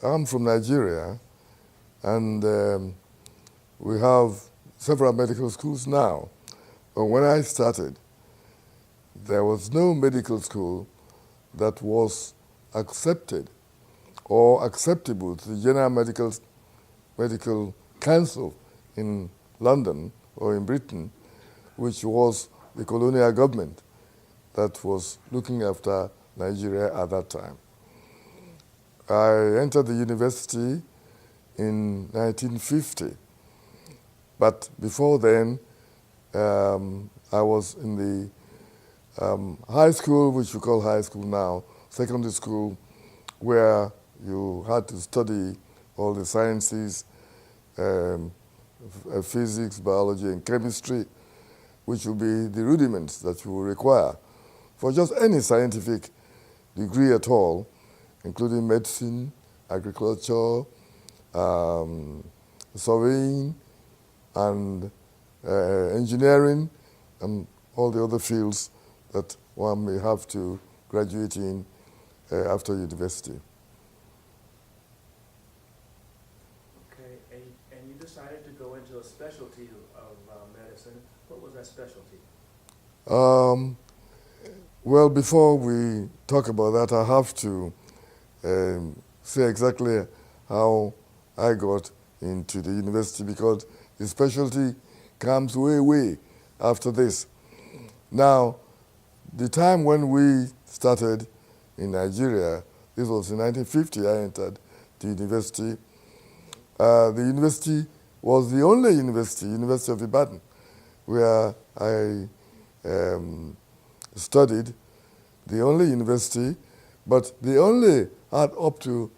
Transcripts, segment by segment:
I'm from Nigeria, and we have several medical schools now. But when I started, there was no medical school that was accepted or acceptable to the General Medical Council in London or in Britain, which was the colonial government that was looking after Nigeria at that time. I entered the university in 1950, but before then I was in the high school, which we call high school now, secondary school, where you had to study all the sciences, physics, biology, and chemistry, which will be the rudiments that you will require for just any scientific degree at all, including medicine, agriculture, surveying, and engineering, and all the other fields that one may have to graduate in after university. Okay, and you decided to go into a specialty of medicine. What was that specialty? Well, before we talk about that, I have to say exactly how I got into the university, because the specialty comes way after this. Now, the time when we started in Nigeria, this was in 1950, I entered the university. The university was the only university, University of Ibadan, where I studied, the only university, but they only had up to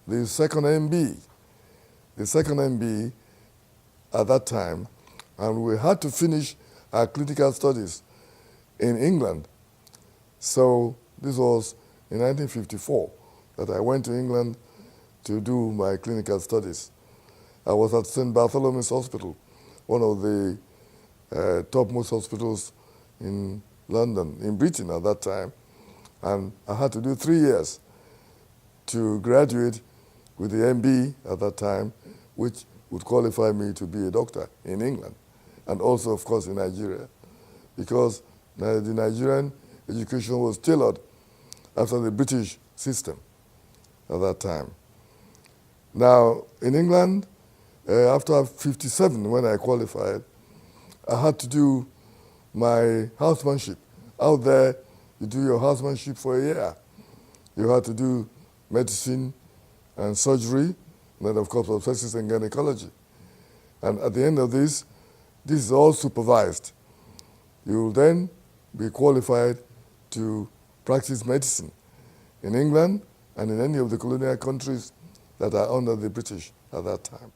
the second MB. The second MB at that time, and we had to finish our clinical studies in England. So this was in 1954 that I went to England to do my clinical studies. I was at St. Bartholomew's Hospital, one of the topmost hospitals in London, in Britain at that time, and I had to do 3 years to graduate with the MB at that time, which would qualify me to be a doctor in England, and also, of course, in Nigeria, because the Nigerian education was tailored after the British system at that time. Now, in England, after 57, when I qualified, I had to do my housemanship. Out there, you do your housemanship for a year. You had to do medicine and surgery, and then, of course, obstetrics and gynecology. And at the end of this is all supervised. You will then be qualified to practice medicine in England and in any of the colonial countries that are under the British at that time.